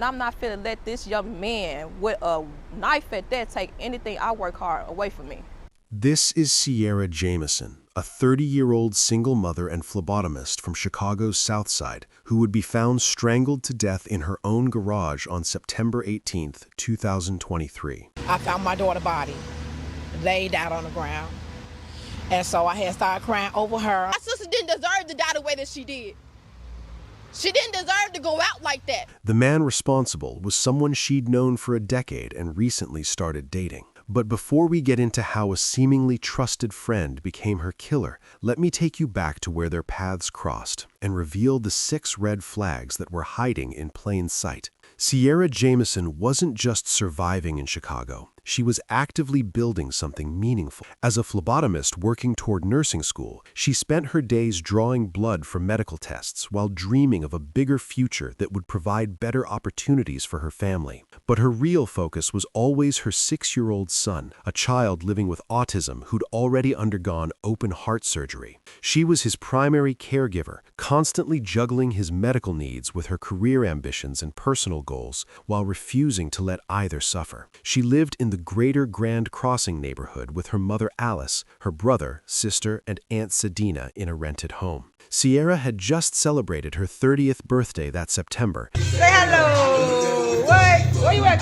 I'm not finna let this young man with a knife at that take anything I work hard away from me. This is Sierra Jameson, a 30-year-old single mother and phlebotomist from Chicago's South Side, who would be found strangled to death in her own garage on September 18, 2023. I found my daughter's body laid out on the ground. And so I had started crying over her. My sister didn't deserve to die the way that she did. She didn't deserve to go out like that. The man responsible was someone she'd known for a decade and recently started dating. But before we get into how a seemingly trusted friend became her killer, let me take you back to where their paths crossed and reveal the 6 red flags that were hiding in plain sight. Sierra Jameson wasn't just surviving in Chicago. She was actively building something meaningful. As a phlebotomist working toward nursing school, she spent her days drawing blood for medical tests while dreaming of a bigger future that would provide better opportunities for her family. But her real focus was always her 6-year-old son, a child living with autism who'd already undergone open heart surgery. She was his primary caregiver, constantly juggling his medical needs with her career ambitions and personal goals while refusing to let either suffer. She lived in the greater Grand Crossing neighborhood with her mother Alice, her brother, sister, and Aunt Sadina in a rented home. Sierra had just celebrated her 30th birthday that September. Say hello. Where you at,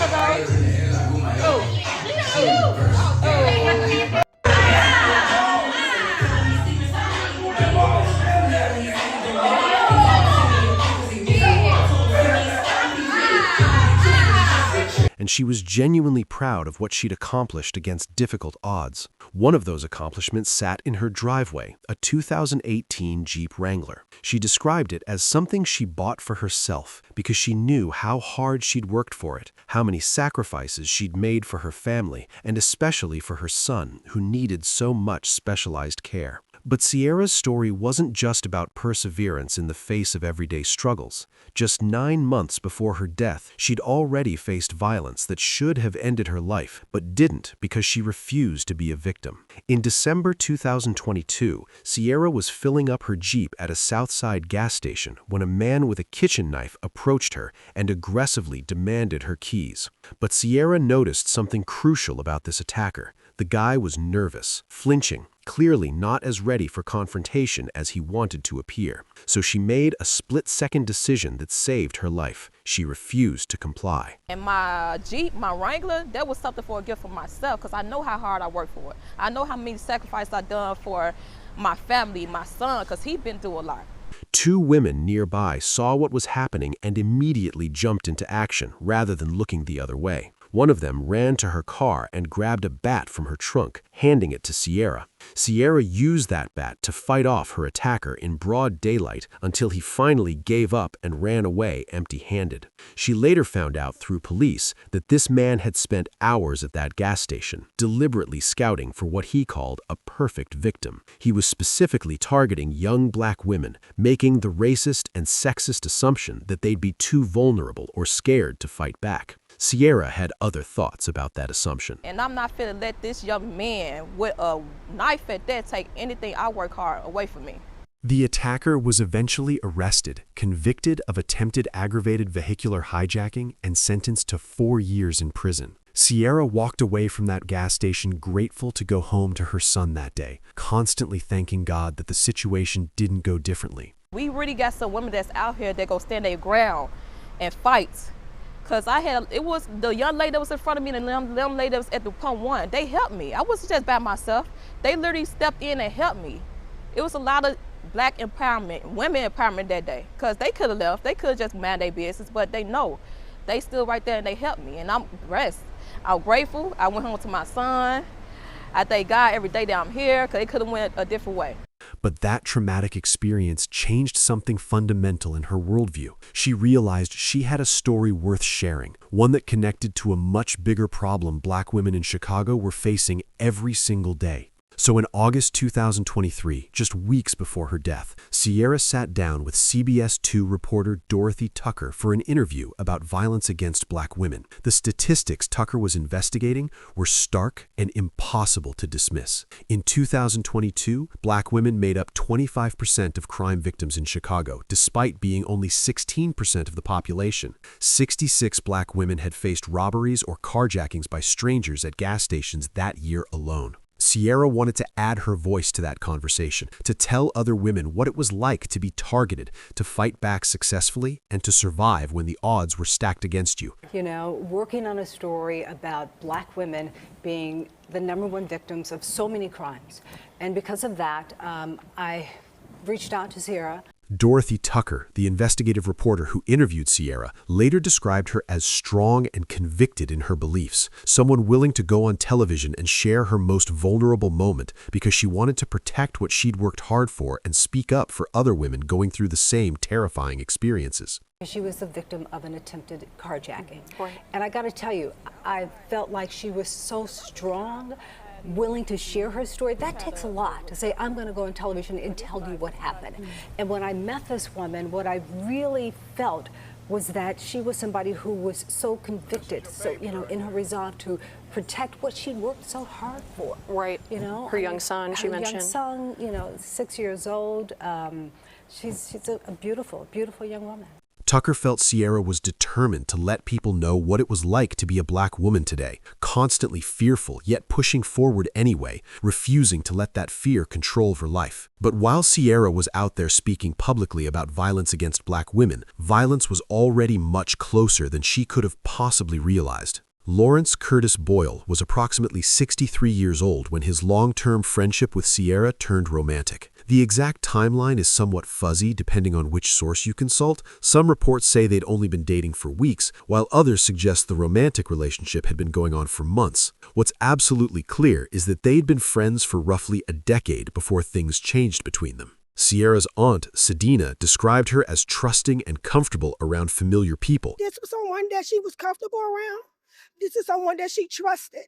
And she was genuinely proud of what she'd accomplished against difficult odds. One of those accomplishments sat in her driveway, a 2018 Jeep Wrangler. She described it as something she bought for herself because she knew how hard she'd worked for it, how many sacrifices she'd made for her family, and especially for her son, who needed so much specialized care. But Sierra's story wasn't just about perseverance in the face of everyday struggles. Just 9 months before her death, she'd already faced violence that should have ended her life, but didn't because she refused to be a victim. In December 2022, Sierra was filling up her Jeep at a Southside gas station when a man with a kitchen knife approached her and aggressively demanded her keys. But Sierra noticed something crucial about this attacker. The guy was nervous, flinching, clearly not as ready for confrontation as he wanted to appear. So she made a split-second decision that saved her life. She refused to comply. And my Jeep, my Wrangler, that was something for a gift for myself because I know how hard I worked for it. I know how many sacrifices I've done for my family, my son, because he's been through a lot. 2 women nearby saw what was happening and immediately jumped into action rather than looking the other way. One of them ran to her car and grabbed a bat from her trunk, handing it to Sierra. Sierra used that bat to fight off her attacker in broad daylight until he finally gave up and ran away empty-handed. She later found out through police that this man had spent hours at that gas station, deliberately scouting for what he called a perfect victim. He was specifically targeting young black women, making the racist and sexist assumption that they'd be too vulnerable or scared to fight back. Sierra had other thoughts about that assumption. And I'm not finna let this young man with a knife at that take anything I work hard away from me. The attacker was eventually arrested, convicted of attempted aggravated vehicular hijacking, and sentenced to 4 years in prison. Sierra walked away from that gas station grateful to go home to her son that day, constantly thanking God that the situation didn't go differently. We really got some women that's out here that go stand their ground and fight. Cause it was the young lady that was in front of me and the lady that was at the pump 1. They helped me. I wasn't just by myself. They literally stepped in and helped me. It was a lot of black empowerment, women empowerment that day. Cause they could have left. They could have just mind their business, but they know. They stood right there and they helped me, and I'm blessed. I'm grateful. I went home to my son. I thank God every day that I'm here, cause it could have went a different way. But that traumatic experience changed something fundamental in her worldview. She realized she had a story worth sharing, one that connected to a much bigger problem black women in Chicago were facing every single day. So in August 2023, just weeks before her death, Sierra sat down with CBS 2 reporter Dorothy Tucker for an interview about violence against Black women. The statistics Tucker was investigating were stark and impossible to dismiss. In 2022, Black women made up 25% of crime victims in Chicago, despite being only 16% of the population. 66 Black women had faced robberies or carjackings by strangers at gas stations that year alone. Sierra wanted to add her voice to that conversation, to tell other women what it was like to be targeted, to fight back successfully, and to survive when the odds were stacked against you. You know, working on a story about Black women being the #1 victims of so many crimes. And because of that, I reached out to Sierra. Dorothy Tucker, the investigative reporter who interviewed Sierra, later described her as strong and convicted in her beliefs, someone willing to go on television and share her most vulnerable moment because she wanted to protect what she'd worked hard for and speak up for other women going through the same terrifying experiences. She was the victim of an attempted carjacking. Right. And I got to tell you, I felt like she was so strong, willing to share her story. That takes a lot to say, I'm going to go on television and tell you what happened. And when I met this woman, what I really felt was that she was somebody who was so convicted, so, you know, in her resolve to protect what she worked so hard for. Right. You know, Her young son, she mentioned. Her young son, you know, 6 years old. She's a beautiful, beautiful young woman. Tucker felt Sierra was determined to let people know what it was like to be a Black woman today, constantly fearful, yet pushing forward anyway, refusing to let that fear control her life. But while Sierra was out there speaking publicly about violence against Black women, violence was already much closer than she could have possibly realized. Lawrence Curtis Boyle was approximately 63 years old when his long-term friendship with Sierra turned romantic. The exact timeline is somewhat fuzzy depending on which source you consult. Some reports say they'd only been dating for weeks, while others suggest the romantic relationship had been going on for months. What's absolutely clear is that they'd been friends for roughly a decade before things changed between them. Sierra's aunt, Sedina, described her as trusting and comfortable around familiar people. This was someone that she was comfortable around. This is someone that she trusted.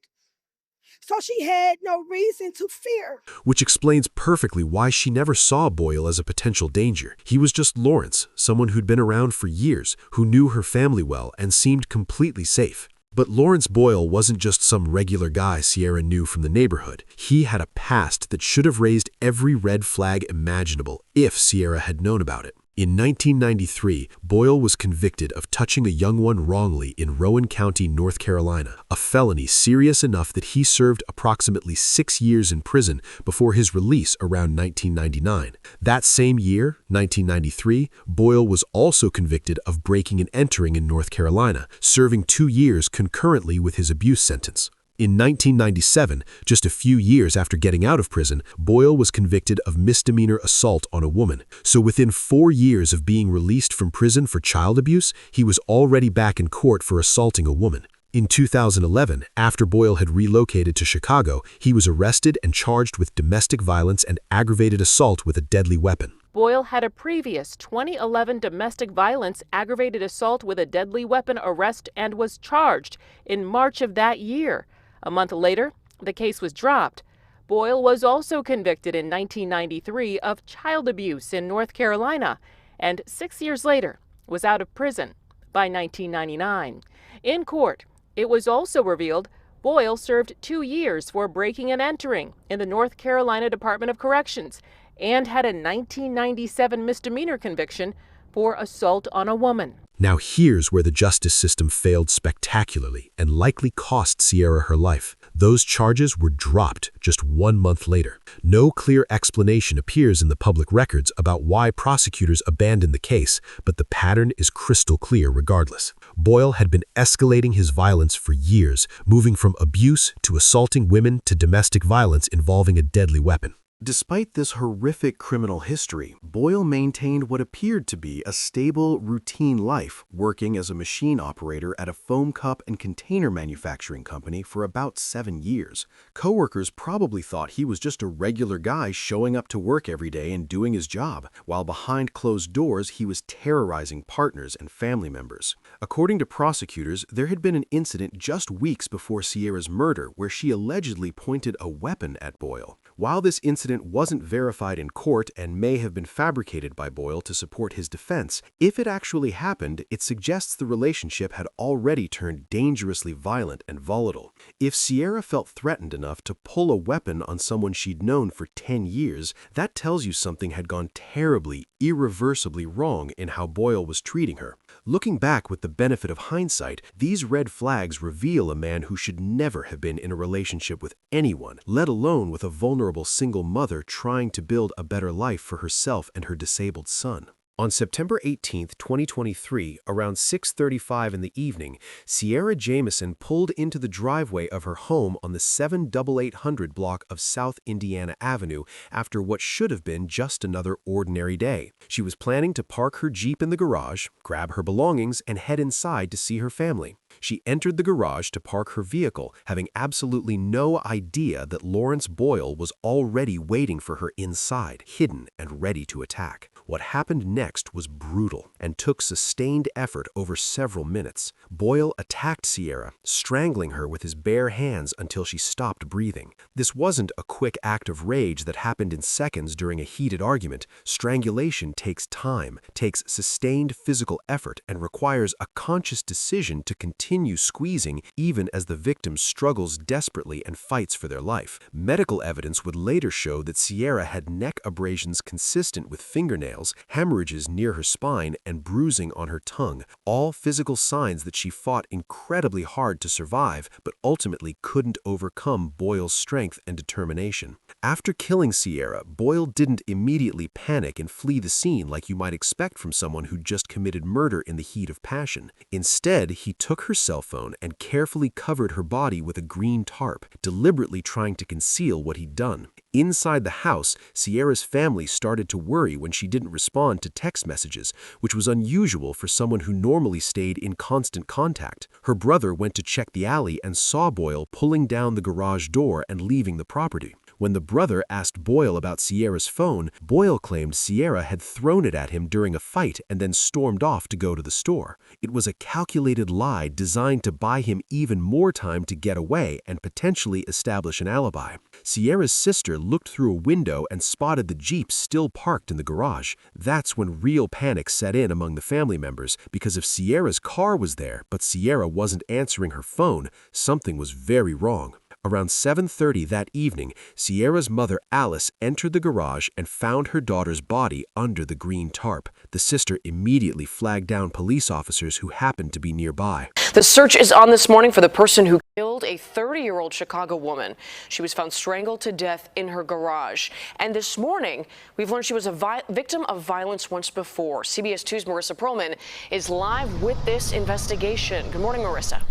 So she had no reason to fear. Which explains perfectly why she never saw Boyle as a potential danger. He was just Lawrence, someone who'd been around for years, who knew her family well and seemed completely safe. But Lawrence Boyle wasn't just some regular guy Sierra knew from the neighborhood. He had a past that should have raised every red flag imaginable if Sierra had known about it. In 1993, Boyle was convicted of touching a young one wrongly in Rowan County, North Carolina, a felony serious enough that he served approximately 6 years in prison before his release around 1999. That same year, 1993, Boyle was also convicted of breaking and entering in North Carolina, serving 2 years concurrently with his abuse sentence. In 1997, just a few years after getting out of prison, Boyle was convicted of misdemeanor assault on a woman. So within 4 years of being released from prison for child abuse, he was already back in court for assaulting a woman. In 2011, after Boyle had relocated to Chicago, he was arrested and charged with domestic violence and aggravated assault with a deadly weapon. Boyle had a previous 2011 domestic violence aggravated assault with a deadly weapon arrest and was charged in March of that year. A month later, the case was dropped. Boyle was also convicted in 1993 of child abuse in North Carolina, and 6 years later was out of prison by 1999. In court, it was also revealed Boyle served 2 years for breaking and entering in the North Carolina Department of Corrections and had a 1997 misdemeanor conviction for assault on a woman. Now here's where the justice system failed spectacularly and likely cost Sierra her life. Those charges were dropped just 1 month later. No clear explanation appears in the public records about why prosecutors abandoned the case, but the pattern is crystal clear regardless. Boyle had been escalating his violence for years, moving from abuse to assaulting women to domestic violence involving a deadly weapon. Despite this horrific criminal history, Boyle maintained what appeared to be a stable, routine life, working as a machine operator at a foam cup and container manufacturing company for about 7 years. Coworkers probably thought he was just a regular guy showing up to work every day and doing his job, while behind closed doors he was terrorizing partners and family members. According to prosecutors, there had been an incident just weeks before Sierra's murder where she allegedly pointed a weapon at Boyle. While this incident wasn't verified in court and may have been fabricated by Boyle to support his defense, if it actually happened, it suggests the relationship had already turned dangerously violent and volatile. If Sierra felt threatened enough to pull a weapon on someone she'd known for 10 years, that tells you something had gone terribly, irreversibly wrong in how Boyle was treating her. Looking back with the benefit of hindsight, these red flags reveal a man who should never have been in a relationship with anyone, let alone with a vulnerable single mother trying to build a better life for herself and her disabled son. On September 18, 2023, around 6:35 in the evening, Sierra Jamison pulled into the driveway of her home on the 78800 block of South Indiana Avenue after what should have been just another ordinary day. She was planning to park her Jeep in the garage, grab her belongings, and head inside to see her family. She entered the garage to park her vehicle, having absolutely no idea that Lawrence Boyle was already waiting for her inside, hidden and ready to attack. What happened next was brutal and took sustained effort over several minutes. Boyle attacked Sierra, strangling her with his bare hands until she stopped breathing. This wasn't a quick act of rage that happened in seconds during a heated argument. Strangulation takes time, takes sustained physical effort, and requires a conscious decision to continue squeezing even as the victim struggles desperately and fights for their life. Medical evidence would later show that Sierra had neck abrasions consistent with fingernails, hemorrhages near her spine, and bruising on her tongue, all physical signs that she fought incredibly hard to survive, but ultimately couldn't overcome Boyle's strength and determination. After killing Sierra, Boyle didn't immediately panic and flee the scene like you might expect from someone who just committed murder in the heat of passion. Instead, he took her cell phone and carefully covered her body with a green tarp, deliberately trying to conceal what he'd done. Inside the house, Sierra's family started to worry when she didn't respond to text messages, which was unusual for someone who normally stayed in constant contact. Her brother went to check the alley and saw Boyle pulling down the garage door and leaving the property. When the brother asked Boyle about Sierra's phone, Boyle claimed Sierra had thrown it at him during a fight and then stormed off to go to the store. It was a calculated lie designed to buy him even more time to get away and potentially establish an alibi. Sierra's sister looked through a window and spotted the Jeep still parked in the garage. That's when real panic set in among the family members, because if Sierra's car was there, but Sierra wasn't answering her phone, something was very wrong. Around 7:30 that evening, Sierra's mother Alice entered the garage and found her daughter's body under the green tarp. The sister immediately flagged down police officers who happened to be nearby. The search is on this morning for the person who killed a 30-year-old Chicago woman. She was found strangled to death in her garage. And this morning, we've learned she was a victim of violence once before. CBS 2's Marissa Perlman is live with this investigation. Good morning, Marissa.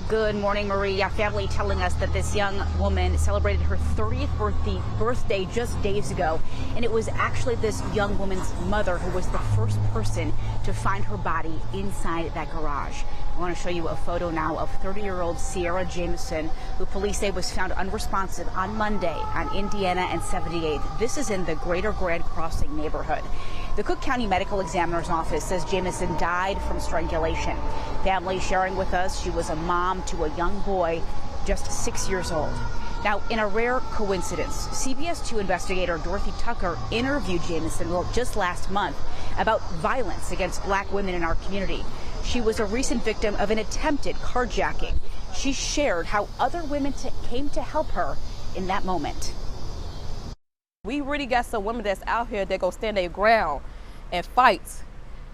Good morning, Maria. Family telling us that this young woman celebrated her 30th birthday just days ago, and it was actually this young woman's mother who was the first person to find her body inside that garage. I want to show you a photo now of 30-year-old Sierra Jamison, who police say was found unresponsive on Monday on Indiana and 78th. This is in the Greater Grand Crossing neighborhood. The Cook County Medical Examiner's Office says Jamison died from strangulation. Family sharing with us she was a mom to a young boy just 6 years old. Now, in a rare coincidence, CBS 2 investigator Dorothy Tucker interviewed Jamison just last month about violence against black women in our community. She was a recent victim of an attempted carjacking. She shared how other women came to help her in that moment. We really got some women that's out here that go stand their ground and fight.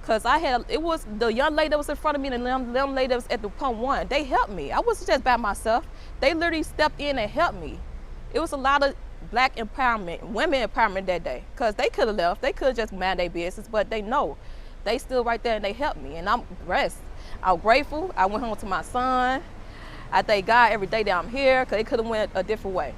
Cause it was the young lady that was in front of me and them lady that was at the pump one. They helped me. I wasn't just by myself. They literally stepped in and helped me. It was a lot of black empowerment, women empowerment that day. Cause they could have left. They could have just mind their business, but they know. They still right there and they helped me, and I'm blessed. I'm grateful. I went home to my son. I thank God every day that I'm here, cause it could have went a different way.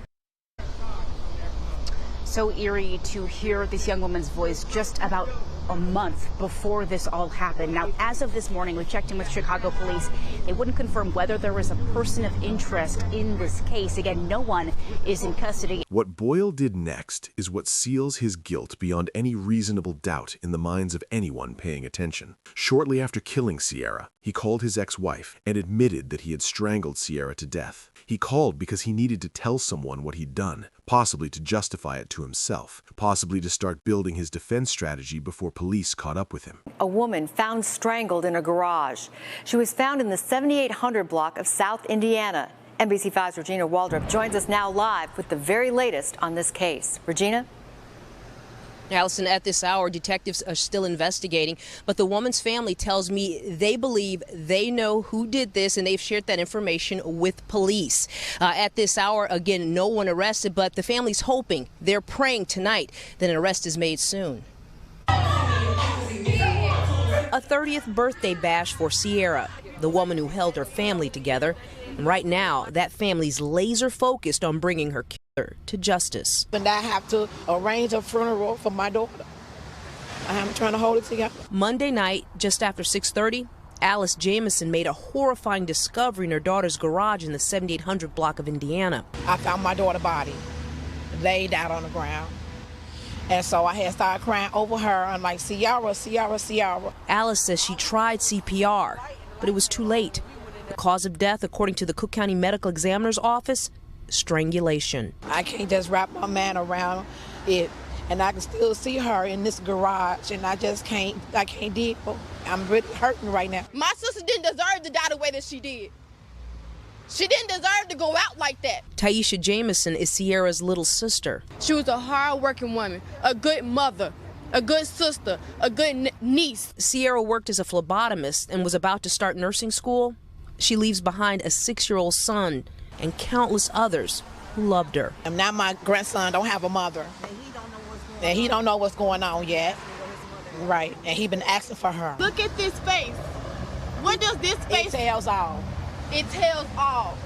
So eerie to hear this young woman's voice just about a month before this all happened. Now, as of this morning, we checked in with Chicago police. They wouldn't confirm whether there was a person of interest in this case. Again, no one is in custody. What Boyle did next is what seals his guilt beyond any reasonable doubt in the minds of anyone paying attention. Shortly after killing Sierra, he called his ex-wife and admitted that he had strangled Sierra to death. He called because he needed to tell someone what he'd done, possibly to justify it to himself, possibly to start building his defense strategy before police caught up with him. A woman found strangled in a garage. She was found in the 7800 block of South Indiana. NBC5's Regina Waldrop joins us now live with the very latest on this case. Regina? Allison, at this hour, detectives are still investigating, but the woman's family tells me they believe they know who did this, and they've shared that information with police. At this hour, again, no one arrested, but the family's hoping, they're praying tonight that an arrest is made soon. A 30th birthday bash for Sierra, the woman who held her family together. And right now, that family's laser focused on bringing her killer to justice. And I have to arrange a funeral for my daughter. I'm trying to hold it together. Monday night, just after 6:30, Alice Jamison made a horrifying discovery in her daughter's garage in the 7800 block of Indiana. I found my daughter's body laid out on the ground. And so I had started crying over her. I'm like, Sierra, Sierra, Sierra. Alice says she tried CPR, but it was too late. The cause of death, according to the Cook County Medical Examiner's Office, strangulation. I can't just wrap my man around it. And I can still see her in this garage, and I can't deal. I'm really hurting right now. My sister didn't deserve to die the way that she did. She didn't deserve to go out like that. Taisha Jamison is Sierra's little sister. She was a hard-working woman, a good mother, a good sister, a good niece. Sierra worked as a phlebotomist and was about to start nursing school. She leaves behind a 6-year-old son and countless others who loved her. And now my grandson don't have a mother. And he don't know what's going on yet. Right. And he been asking for her. Look at this face. What does this face? It tells all. It tells all.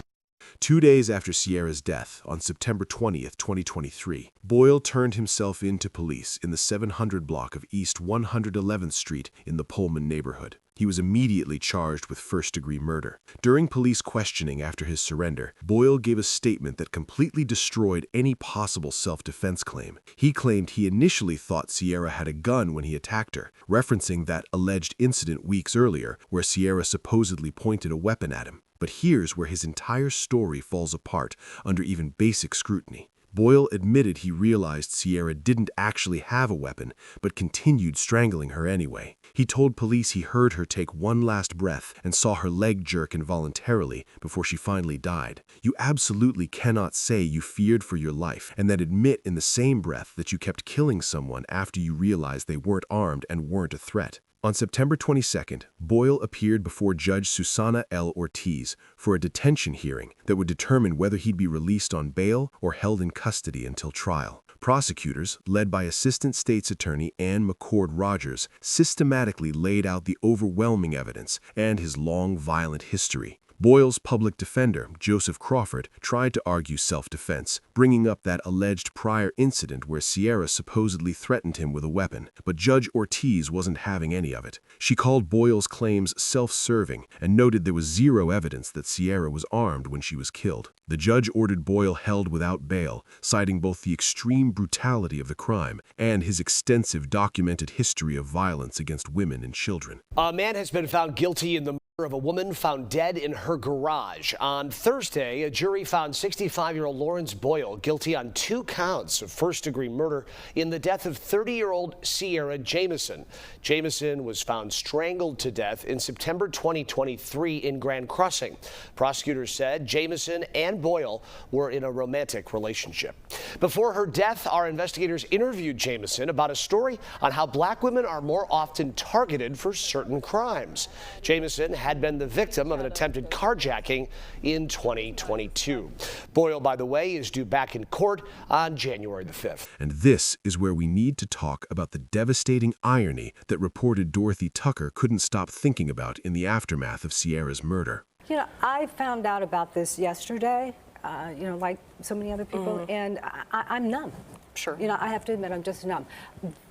2 days after Sierra's death, on September 20th, 2023, Boyle turned himself in to police in the 700 block of East 111th Street in the Pullman neighborhood. He was immediately charged with first-degree murder. During police questioning after his surrender, Boyle gave a statement that completely destroyed any possible self-defense claim. He claimed he initially thought Sierra had a gun when he attacked her, referencing that alleged incident weeks earlier where Sierra supposedly pointed a weapon at him. But here's where his entire story falls apart under even basic scrutiny. Boyle admitted he realized Sierra didn't actually have a weapon, but continued strangling her anyway. He told police he heard her take one last breath and saw her leg jerk involuntarily before she finally died. You absolutely cannot say you feared for your life and then admit in the same breath that you kept killing someone after you realized they weren't armed and weren't a threat. On September 22nd, Boyle appeared before Judge Susana L. Ortiz for a detention hearing that would determine whether he'd be released on bail or held in custody until trial. Prosecutors, led by Assistant State's Attorney Ann McCord Rogers, systematically laid out the overwhelming evidence and his long, violent history. Boyle's public defender, Joseph Crawford, tried to argue self-defense, bringing up that alleged prior incident where Sierra supposedly threatened him with a weapon, but Judge Ortiz wasn't having any of it. She called Boyle's claims self-serving and noted there was zero evidence that Sierra was armed when she was killed. The judge ordered Boyle held without bail, citing both the extreme brutality of the crime and his extensive documented history of violence against women and children. A man has been found guilty in the of a woman found dead in her garage. On Thursday, a jury found 65-year-old Lawrence Boyle guilty on 2 counts of first-degree murder in the death of 30-year-old Sierra Jamison. Jamison was found strangled to death in September 2023 in Grand Crossing. Prosecutors said Jamison and Boyle were in a romantic relationship. Before her death, our investigators interviewed Jamison about a story on how black women are more often targeted for certain crimes. Jamison had been the victim of an attempted carjacking in 2022. Boyle, by the way, is due back in court on January the 5th. And this is where we need to talk about the devastating irony that reporter Dorothy Tucker couldn't stop thinking about in the aftermath of Sierra's murder. You know, I found out about this yesterday, like so many other people, and I'm numb. Sure. You know, I have to admit, I'm just numb.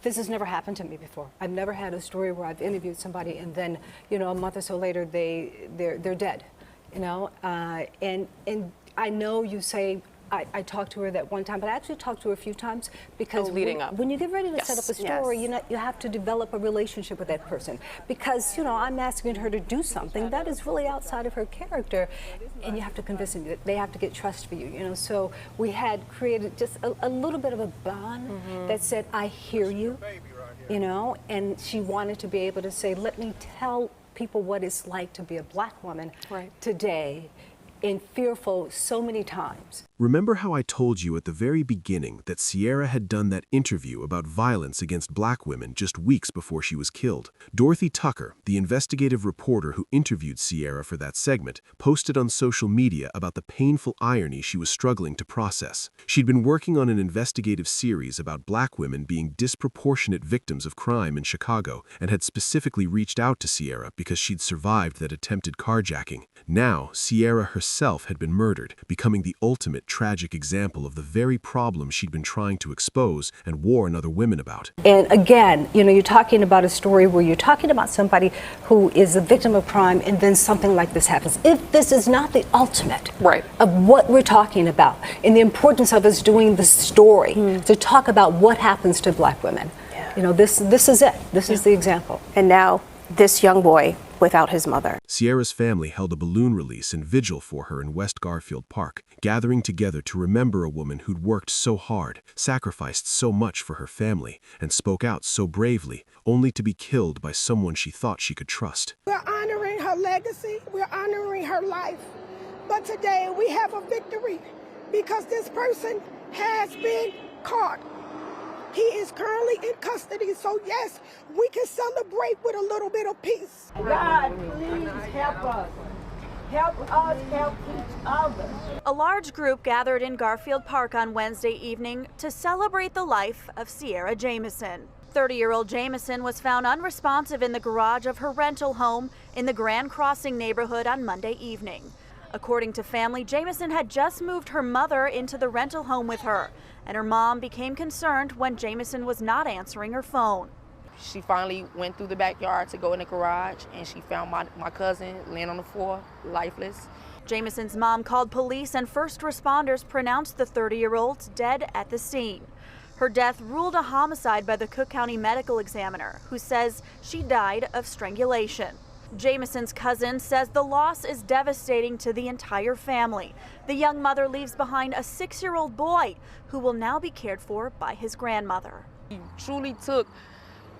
This has never happened to me before. I've never had a story where I've interviewed somebody and then, you know, a month or so later they're dead. You know, and I know you say I talked to her that one time, but I actually talked to her a few times because when you get ready to set up a story, you have to develop a relationship with that person because, you know, I'm asking her to do something that is really outside of her character, and you have to convince them that they have to get trust for you, you know. So we had created just a little bit of a bond that said, I hear you, you know, and she wanted to be able to say, let me tell people what it's like to be a black woman today, and fearful so many times. Remember how I told you at the very beginning that Sierra had done that interview about violence against black women just weeks before she was killed? Dorothy Tucker, the investigative reporter who interviewed Sierra for that segment, posted on social media about the painful irony she was struggling to process. She'd been working on an investigative series about black women being disproportionate victims of crime in Chicago and had specifically reached out to Sierra because she'd survived that attempted carjacking. Now, Sierra herself had been murdered, becoming the ultimate tragic example of the very problem she'd been trying to expose and warn other women about. And again, you know, you're talking about a story where you're talking about somebody who is a victim of crime and then something like this happens. If this is not the ultimate of what we're talking about and the importance of us doing the story to talk about what happens to black women, you know, this is it. This is the example. And now this young boy without his mother. Sierra's family held a balloon release and vigil for her in West Garfield Park, gathering together to remember a woman who'd worked so hard, sacrificed so much for her family, and spoke out so bravely, only to be killed by someone she thought she could trust. We're honoring her legacy. We're honoring her life. But today we have a victory because this person has been caught. He is currently in custody, so yes, we can celebrate with a little bit of peace. God, please help us. Help us help each other. A large group gathered in Garfield Park on Wednesday evening to celebrate the life of Sierra Jamison. 30-year-old Jamison was found unresponsive in the garage of her rental home in the Grand Crossing neighborhood on Monday evening. According to family, Jamison had just moved her mother into the rental home with her, and her mom became concerned when Jamison was not answering her phone. She finally went through the backyard to go in the garage, and she found my cousin laying on the floor, lifeless. Jamison's mom called police, and first responders pronounced the 30-year-old dead at the scene. Her death ruled a homicide by the Cook County medical examiner, who says she died of strangulation. Jamison's cousin says the loss is devastating to the entire family. The young mother leaves behind a 6-year-old boy who will now be cared for by his grandmother. He truly took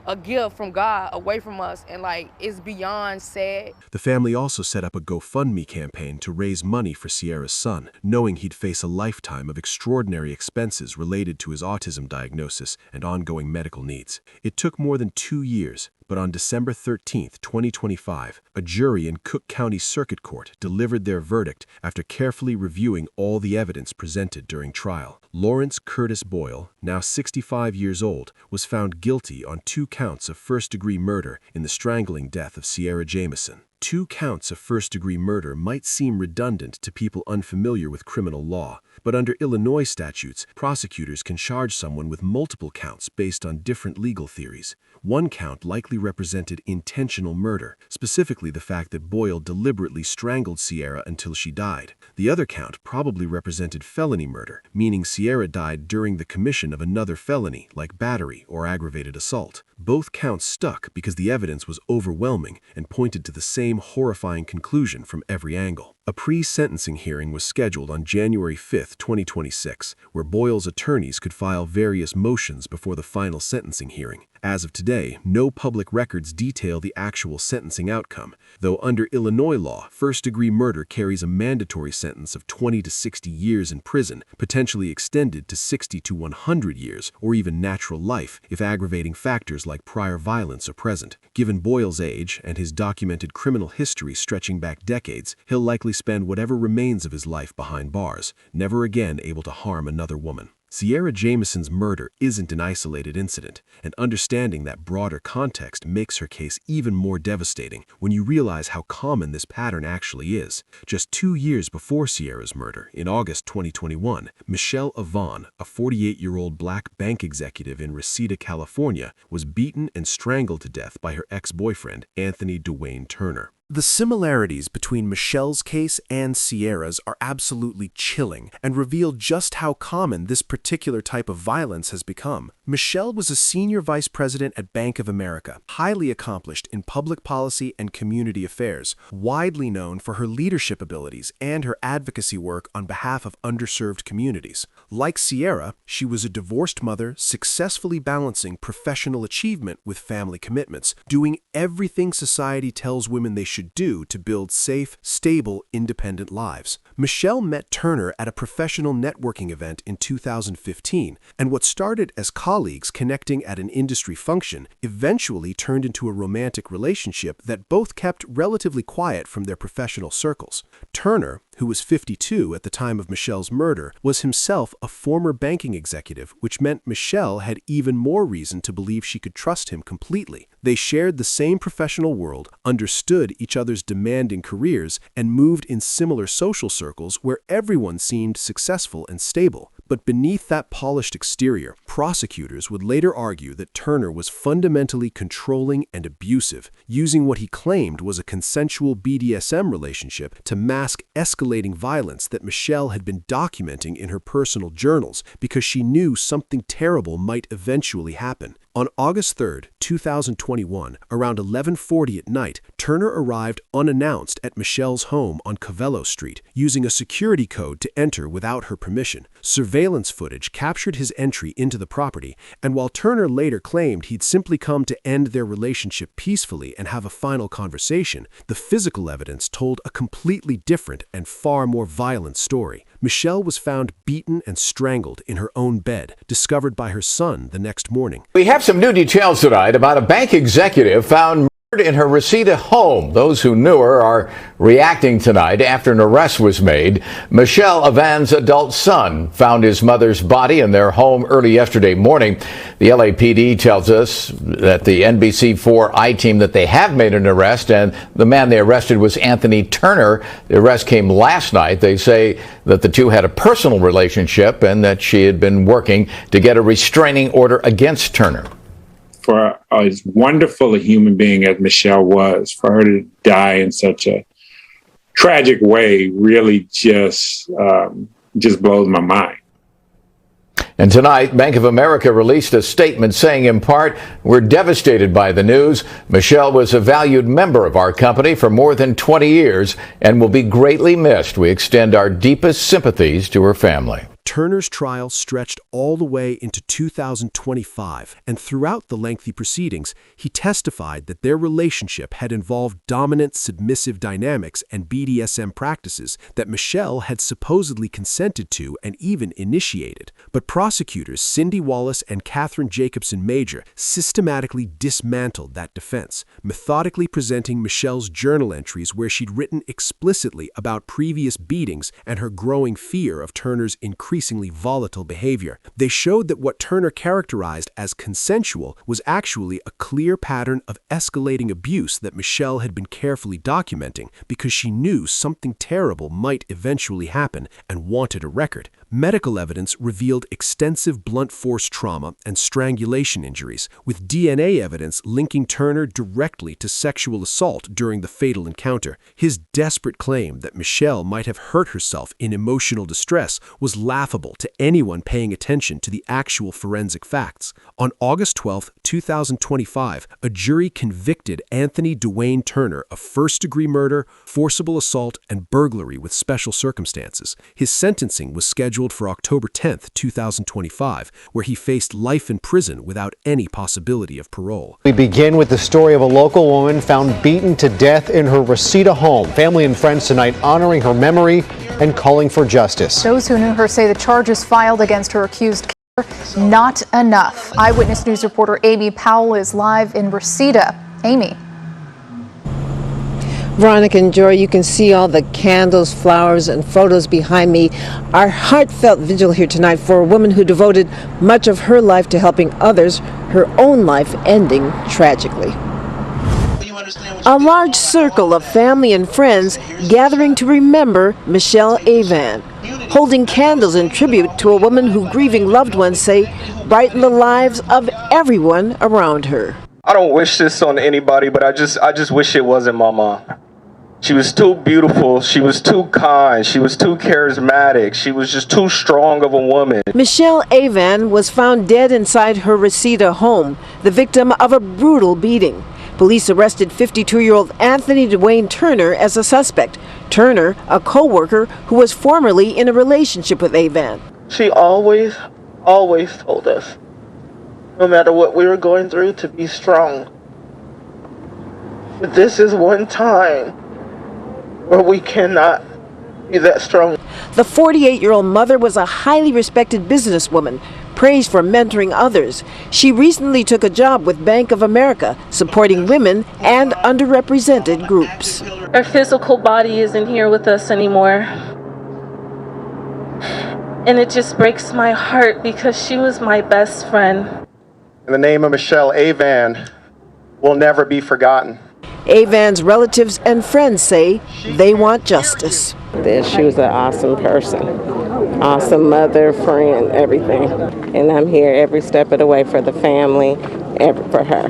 a gift from God away from us, and it's beyond sad. The family also set up a GoFundMe campaign to raise money for Sierra's son, knowing he'd face a lifetime of extraordinary expenses related to his autism diagnosis and ongoing medical needs. It took more than 2 years, but on December 13, 2025, a jury in Cook County Circuit Court delivered their verdict after carefully reviewing all the evidence presented during trial. Lawrence Curtis Boyle, now 65 years old, was found guilty on 2 counts of first-degree murder in the strangling death of Sierra Jamison. 2 counts of first-degree murder might seem redundant to people unfamiliar with criminal law, but under Illinois statutes, prosecutors can charge someone with multiple counts based on different legal theories. 1 count likely represented intentional murder, specifically the fact that Boyle deliberately strangled Sierra until she died. The other count probably represented felony murder, meaning Sierra died during the commission of another felony, like battery or aggravated assault. Both counts stuck because the evidence was overwhelming and pointed to the same horrifying conclusion from every angle. A pre-sentencing hearing was scheduled on January 5, 2026, where Boyle's attorneys could file various motions before the final sentencing hearing. As of today, no public records detail the actual sentencing outcome, though under Illinois law, first-degree murder carries a mandatory sentence of 20 to 60 years in prison, potentially extended to 60 to 100 years, or even natural life if aggravating factors like prior violence are present. Given Boyle's age and his documented criminal history stretching back decades, he'll likely spend whatever remains of his life behind bars, never again able to harm another woman. Sierra Jamison's murder isn't an isolated incident, and understanding that broader context makes her case even more devastating when you realize how common this pattern actually is. Just 2 years before Sierra's murder, in August 2021, Michelle Avon, a 48-year-old black bank executive in Reseda, California, was beaten and strangled to death by her ex-boyfriend, Anthony Dwayne Turner. The similarities between Michelle's case and Sierra's are absolutely chilling and reveal just how common this particular type of violence has become. Michelle was a senior vice president at Bank of America, highly accomplished in public policy and community affairs, widely known for her leadership abilities and her advocacy work on behalf of underserved communities. Like Sierra, she was a divorced mother successfully balancing professional achievement with family commitments, doing everything society tells women they should do to build safe, stable, independent lives. Michelle met Turner at a professional networking event in 2015, and what started as colleagues connecting at an industry function eventually turned into a romantic relationship that both kept relatively quiet from their professional circles. Turner, who was 52 at the time of Michelle's murder, was himself a former banking executive, which meant Michelle had even more reason to believe she could trust him completely. They shared the same professional world, understood each other's demanding careers, and moved in similar social circles where everyone seemed successful and stable. But beneath that polished exterior, prosecutors would later argue that Turner was fundamentally controlling and abusive, using what he claimed was a consensual BDSM relationship to mask escalating violence that Michelle had been documenting in her personal journals because she knew something terrible might eventually happen. On August 3, 2021, around 11:40 at night, Turner arrived unannounced at Michelle's home on Cavello Street, using a security code to enter without her permission. Surveillance footage captured his entry into the property, and while Turner later claimed he'd simply come to end their relationship peacefully and have a final conversation, the physical evidence told a completely different and far more violent story. Michelle was found beaten and strangled in her own bed, discovered by her son the next morning. We have some new details tonight about a bank executive found murdered in her Reseda home. Those who knew her are reacting tonight after an arrest was made. Michelle Avon's adult son found his mother's body in their home early yesterday morning. The LAPD tells us that the NBC4 I-team that they have made an arrest, and the man they arrested was Anthony Turner. The arrest came last night. They say that the two had a personal relationship and that she had been working to get a restraining order against Turner. For as wonderful a human being as Michelle was, for her to die in such a tragic way really just blows my mind. And tonight, Bank of America released a statement saying, in part, "We're devastated by the news. Michelle was a valued member of our company for more than 20 years and will be greatly missed. We extend our deepest sympathies to her family." Turner's trial stretched all the way into 2025, and throughout the lengthy proceedings, he testified that their relationship had involved dominant submissive dynamics and BDSM practices that Michelle had supposedly consented to and even initiated. But prosecutors Cindy Wallace and Catherine Jacobson Major systematically dismantled that defense, methodically presenting Michelle's journal entries where she'd written explicitly about previous beatings and her growing fear of Turner's increasingly volatile behavior. They showed that what Turner characterized as consensual was actually a clear pattern of escalating abuse that Michelle had been carefully documenting because she knew something terrible might eventually happen and wanted a record. Medical evidence revealed extensive blunt force trauma and strangulation injuries, with DNA evidence linking Turner directly to sexual assault during the fatal encounter. His desperate claim that Michelle might have hurt herself in emotional distress was laughable to anyone paying attention to the actual forensic facts. On August 12, 2025, a jury convicted Anthony Dwayne Turner of first-degree murder, forcible assault, and burglary with special circumstances. His sentencing was scheduled for October 10, 2025, where he faced life in prison without any possibility of parole. We begin with the story of a local woman found beaten to death in her Reseda home. Family and friends tonight honoring her memory and calling for justice. Those who knew her say the charges filed against her accused killer, not enough. Eyewitness News reporter Amy Powell is live in Reseda. Amy. Veronica and Joy, you can see all the candles, flowers, and photos behind me. Our heartfelt vigil here tonight for a woman who devoted much of her life to helping others, her own life ending tragically. A large circle of family and friends gathering to remember Michelle Avan, holding candles in tribute to a woman who grieving loved ones say brightened the lives of everyone around her. I don't wish this on anybody, but I just wish it wasn't my mom. She was too beautiful, she was too kind, she was too charismatic, she was just too strong of a woman. Michelle Avan was found dead inside her Reseda home, the victim of a brutal beating. Police arrested 52-year-old Anthony Dwayne Turner as a suspect. Turner, a co-worker who was formerly in a relationship with Avan. She always told us, no matter what we were going through, to be strong. But this is one time where we cannot be that strong. The 48-year-old mother was a highly respected businesswoman, praised for mentoring others. She recently took a job with Bank of America, supporting women and underrepresented groups. Her physical body isn't here with us anymore. And it just breaks my heart because she was my best friend. In the name of Michelle Avan, will never be forgotten. Avan's relatives and friends say they want justice. She was an awesome person, awesome mother, friend, everything. And I'm here every step of the way for the family, for her.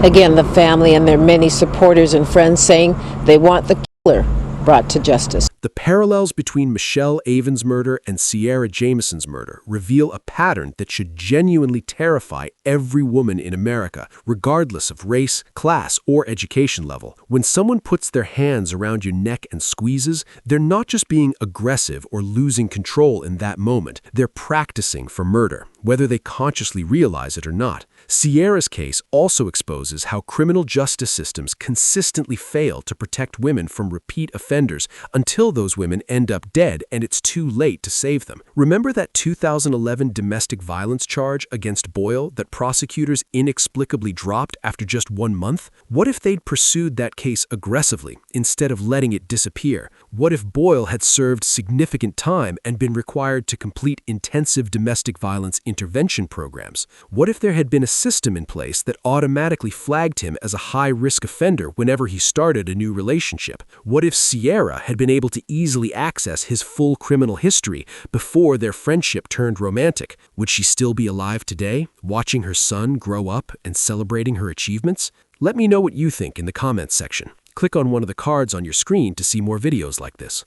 Again, the family and their many supporters and friends saying they want the killer brought to justice. The parallels between Michelle Avan's murder and Sierra Jameson's murder reveal a pattern that should genuinely terrify every woman in America, regardless of race, class, or education level. When someone puts their hands around your neck and squeezes, they're not just being aggressive or losing control in that moment. They're practicing for murder, whether they consciously realize it or not. Sierra's case also exposes how criminal justice systems consistently fail to protect women from repeat offenders until those women end up dead and it's too late to save them. Remember that 2011 domestic violence charge against Boyle that prosecutors inexplicably dropped after just 1 month? What if they'd pursued that case aggressively instead of letting it disappear? What if Boyle had served significant time and been required to complete intensive domestic violence intervention programs? What if there had been a system in place that automatically flagged him as a high-risk offender whenever he started a new relationship? What if Sierra had been able to easily access his full criminal history before their friendship turned romantic? Would she still be alive today, watching her son grow up and celebrating her achievements? Let me know what you think in the comments section. Click on one of the cards on your screen to see more videos like this.